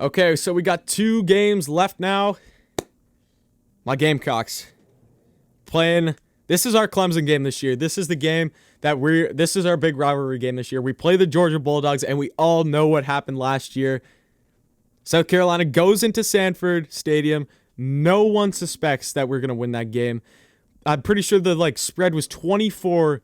Okay, so we got 2 games left now. My Gamecocks playing. This is our Clemson game this year. This is the game this is our big rivalry game this year. We play the Georgia Bulldogs, and we all know what happened last year. South Carolina goes into Sanford Stadium. No one suspects that we're going to win that game. I'm pretty sure the spread was 24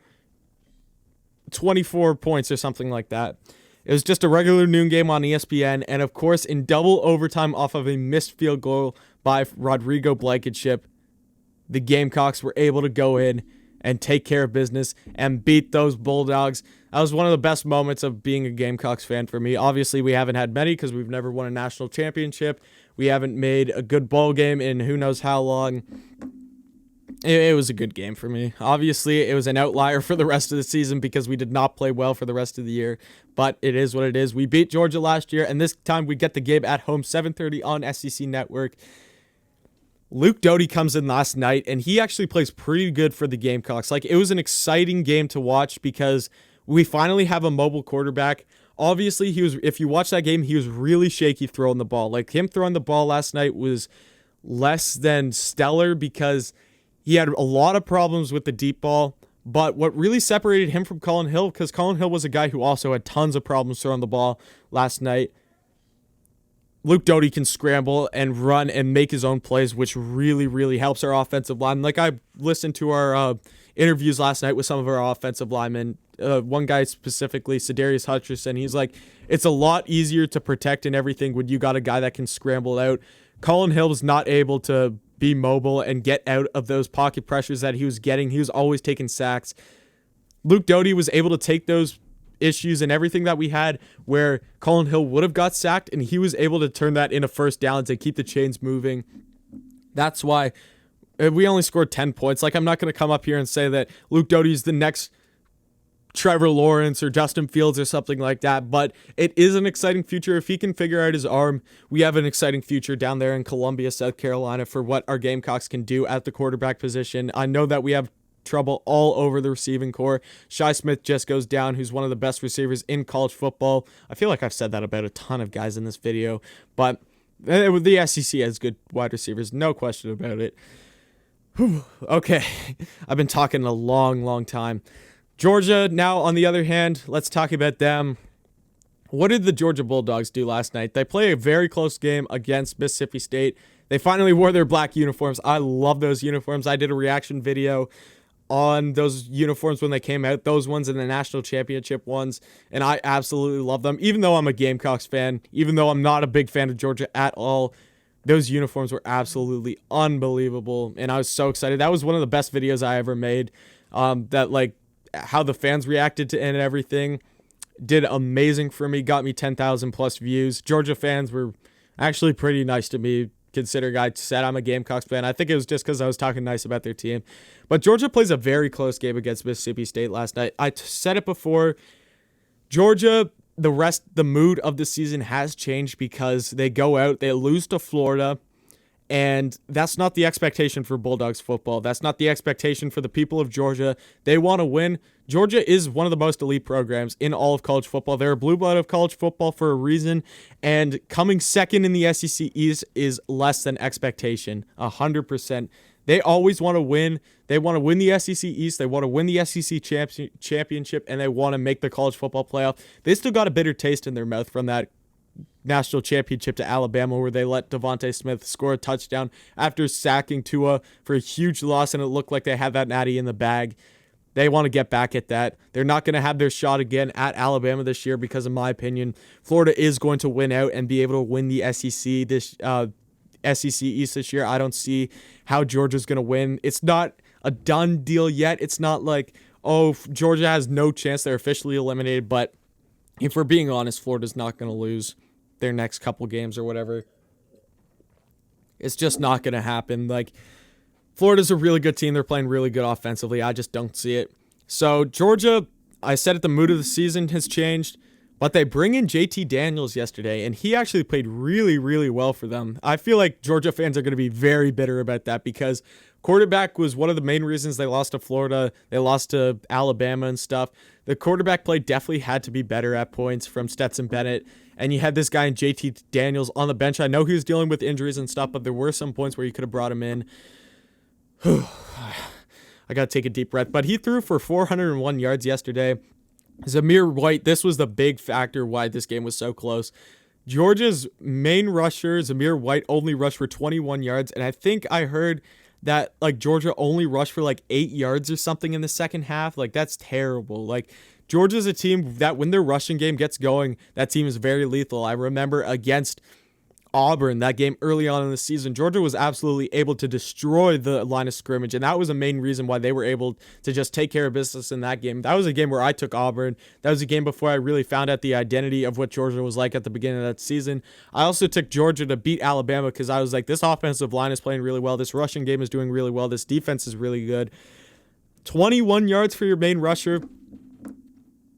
points or something like that. It was just a regular noon game on ESPN, and of course, in double overtime off of a missed field goal by Rodrigo Blankenship, the Gamecocks were able to go in and take care of business and beat those Bulldogs. That was one of the best moments of being a Gamecocks fan for me. Obviously, we haven't had many because we've never won a national championship. We haven't made a good bowl game in who knows how long. It was a good game for me. Obviously, it was an outlier for the rest of the season because we did not play well for the rest of the year, but it is what it is. We beat Georgia last year, and this time we get the game at home, 7:30 on SEC Network. Luke Doty comes in last night, and he actually plays pretty good for the Gamecocks. It was an exciting game to watch because we finally have a mobile quarterback. Obviously, if you watch that game, he was really shaky throwing the ball. Him throwing the ball last night was less than stellar because he had a lot of problems with the deep ball, but what really separated him from Colin Hill, because Colin Hill was a guy who also had tons of problems throwing the ball last night, Luke Doty can scramble and run and make his own plays, which really, really helps our offensive line. I listened to our interviews last night with some of our offensive linemen. One guy specifically, Sedarius Hutcherson, he's like, it's a lot easier to protect and everything when you got a guy that can scramble out. Colin Hill's not able to be mobile and get out of those pocket pressures that he was getting. He was always taking sacks. Luke Doty was able to take those issues and everything that we had where Colin Hill would have got sacked, and he was able to turn that into first downs and keep the chains moving. That's why we only scored 10 points. I'm not going to come up here and say that Luke Doty is the next Trevor Lawrence or Justin Fields or something like that, but it is an exciting future. If he can figure out his arm, we have an exciting future down there in Columbia, South Carolina for what our Gamecocks can do at the quarterback position. I know that we have trouble all over the receiving core. Shi Smith just goes down, who's one of the best receivers in college football. I feel like I've said that about a ton of guys in this video, but the SEC has good wide receivers, no question about it. Whew. Okay, I've been talking a long time. Georgia, now, on the other hand, let's talk about them. What did the Georgia Bulldogs do last night? They play a very close game against Mississippi State. They finally wore their black uniforms. I love those uniforms. I did a reaction video on those uniforms when they came out, those ones and the national championship ones, and I absolutely love them. Even though I'm a Gamecocks fan, even though I'm not a big fan of Georgia at all, those uniforms were absolutely unbelievable, and I was so excited. That was one of the best videos I ever made. How the fans reacted to and everything did amazing for me, got me 10,000 plus views. Georgia fans were actually pretty nice to me, considering I said I'm a Gamecocks fan. I think it was just because I was talking nice about their team. But Georgia plays a very close game against Mississippi State last night. I said it before. Georgia, the mood of the season has changed because they go out, they lose to Florida, and that's not the expectation for Bulldogs football. That's not the expectation for the people of Georgia. They want to win. Georgia is one of the most elite programs in all of college football. They're a blue blood of college football for a reason, and coming second in the SEC East is less than expectation, 100%. They always want to win. They want to win the SEC East. They want to win the SEC championship, and they want to make the college football playoff. They still got a bitter taste in their mouth from that national championship to Alabama, where they let Devontae Smith score a touchdown after sacking Tua for a huge loss, and it looked like they had that natty in the bag. They want to get back at that. They're not going to have their shot again at Alabama this year because, in my opinion, Florida is going to win out and be able to win the SEC SEC East this year. I don't see how Georgia's going to win. It's not a done deal yet. It's not like, oh, Georgia has no chance. They're officially eliminated. But if we're being honest, Florida's not going to lose their next couple games or whatever. It's just not going to happen. Florida's a really good team. They're playing really good offensively. I just don't see it. So Georgia, I said it, the mood of the season has changed. But they bring in JT Daniels yesterday, and he actually played really, really well for them. I feel like Georgia fans are going to be very bitter about that because quarterback was one of the main reasons they lost to Florida. They lost to Alabama and stuff. The quarterback play definitely had to be better at points from Stetson Bennett. And you had this guy in JT Daniels on the bench. I know he was dealing with injuries and stuff, but there were some points where you could have brought him in. I got to take a deep breath. But he threw for 401 yards yesterday. Zamir White, this was the big factor why this game was so close. Georgia's main rusher, Zamir White, only rushed for 21 yards. And I think I heard that like Georgia only rushed for like 8 yards or something in the second half. Like, that's terrible. Like, Georgia's a team that when their rushing game gets going, that team is very lethal. I remember against Auburn, that game early on in the season, Georgia was absolutely able to destroy the line of scrimmage, and that was a main reason why they were able to just take care of business in that game. That was a game where I took Auburn. That was a game before I really found out the identity of what Georgia was like at the beginning of that season. I also took Georgia to beat Alabama because I was like, this offensive line is playing really well. This rushing game is doing really well. This defense is really good. 21 yards for your main rusher.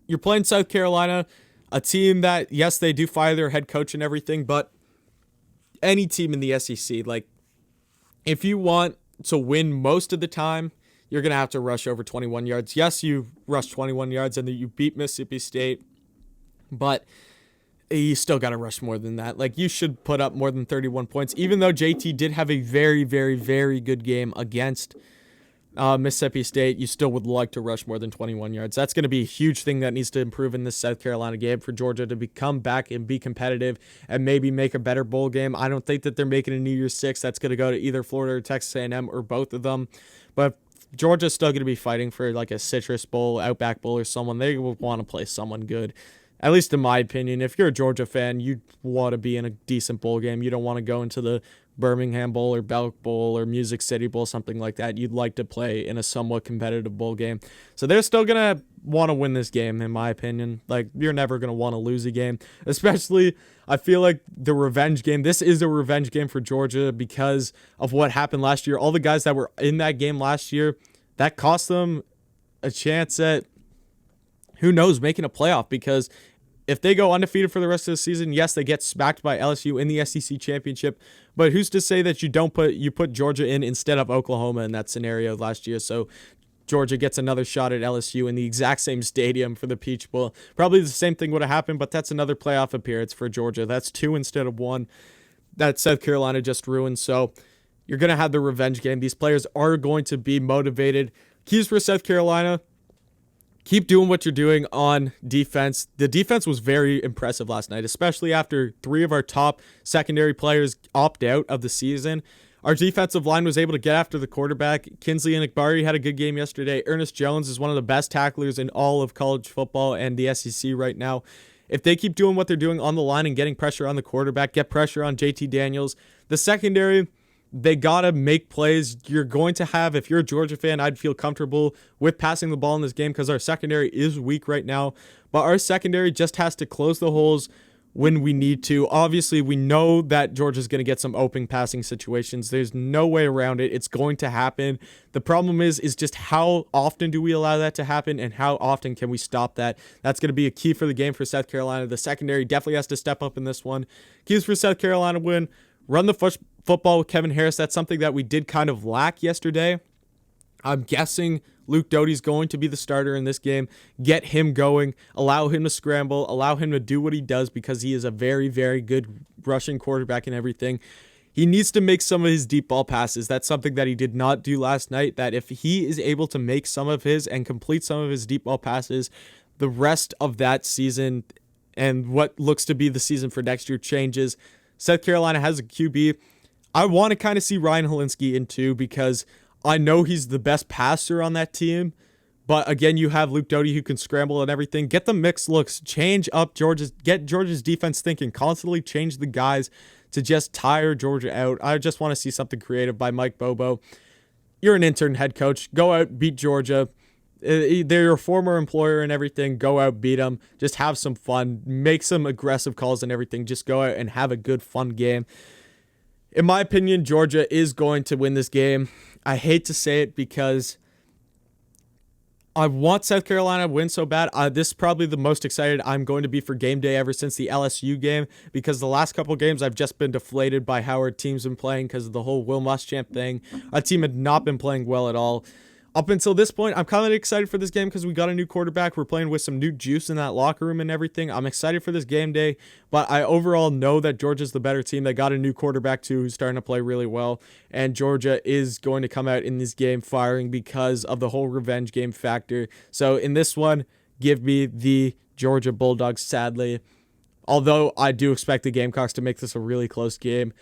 You're playing South Carolina, a team that, yes, they do fire their head coach and everything, but any team in the SEC, like, if you want to win most of the time, you're going to have to rush over 21 yards. Yes, you rushed 21 yards and you beat Mississippi State, but you still got to rush more than that. Like, you should put up more than 31 points, even though JT did have a very, very, very good game against Mississippi State. You still would like to rush more than 21 yards. That's going to be a huge thing that needs to improve in this South Carolina game for Georgia to come back and be competitive and maybe make a better bowl game. I don't think that they're making a New Year's Six. That's going to go to either Florida or Texas A&M or both of them. But Georgia's still going to be fighting for like a Citrus Bowl, Outback Bowl, or someone. They will want to play someone good. At least in my opinion, if you're a Georgia fan, you want to be in a decent bowl game. You don't want to go into the Birmingham Bowl or Belk Bowl or Music City Bowl, something like that. You'd like to play in a somewhat competitive bowl game. So they're still going to want to win this game, in my opinion. Like, you're never going to want to lose a game. Especially, I feel like the revenge game. This is a revenge game for Georgia because of what happened last year. All the guys that were in that game last year, that cost them a chance at, who knows, making a playoff, because if they go undefeated for the rest of the season, yes, they get smacked by LSU in the SEC championship, but who's to say that you put Georgia in instead of Oklahoma in that scenario last year? So Georgia gets another shot at LSU in the exact same stadium for the Peach Bowl. Probably the same thing would have happened, but that's another playoff appearance for Georgia. That's 2 instead of 1 that South Carolina just ruined. So you're going to have the revenge game. These players are going to be motivated. Keys for South Carolina: keep doing what you're doing on defense. The defense was very impressive last night, especially after 3 of our top secondary players opt out of the season. Our defensive line was able to get after the quarterback. Kinsley and Igbari had a good game yesterday. Ernest Jones is one of the best tacklers in all of college football and the SEC right now. If they keep doing what they're doing on the line and getting pressure on the quarterback, get pressure on JT Daniels, the secondary, they got to make plays. You're going to have, if you're a Georgia fan, I'd feel comfortable with passing the ball in this game because our secondary is weak right now. But our secondary just has to close the holes when we need to. Obviously, we know that Georgia's going to get some open passing situations. There's no way around it. It's going to happen. The problem is just how often do we allow that to happen and how often can we stop that? That's going to be a key for the game for South Carolina. The secondary definitely has to step up in this one. Keys for South Carolina win: run the football with Kevin Harris. That's something that we did kind of lack yesterday. I'm guessing Luke Doty's going to be the starter in this game. Get him going. Allow him to scramble. Allow him to do what he does because he is a very, very good rushing quarterback and everything. He needs to make some of his deep ball passes. That's something that he did not do last night. That if he is able to make some of his and complete some of his deep ball passes, the rest of that season and what looks to be the season for next year changes. South Carolina has a QB. I want to kind of see Ryan Helinski in too because I know he's the best passer on that team. But again, you have Luke Doty who can scramble and everything. Get the mixed looks. Change up get Georgia's defense thinking. Constantly change the guys to just tire Georgia out. I just want to see something creative by Mike Bobo. You're an intern head coach. Go out, beat Georgia. They're your former employer and everything. Go out, beat them. Just have some fun. Make some aggressive calls and everything. Just go out and have a good, fun game. In my opinion, Georgia is going to win this game. I hate to say it because I want South Carolina to win so bad. This is probably the most excited I'm going to be for game day ever since the LSU game, because the last couple games I've just been deflated by how our team's been playing because of the whole Will Muschamp thing. Our team had not been playing well at all. Up until this point, I'm kind of excited for this game because we got a new quarterback. We're playing with some new juice in that locker room and everything. I'm excited for this game day, but I overall know that Georgia's the better team. They got a new quarterback too who's starting to play really well, and Georgia is going to come out in this game firing because of the whole revenge game factor. So in this one, give me the Georgia Bulldogs, sadly. Although I do expect the Gamecocks to make this a really close game.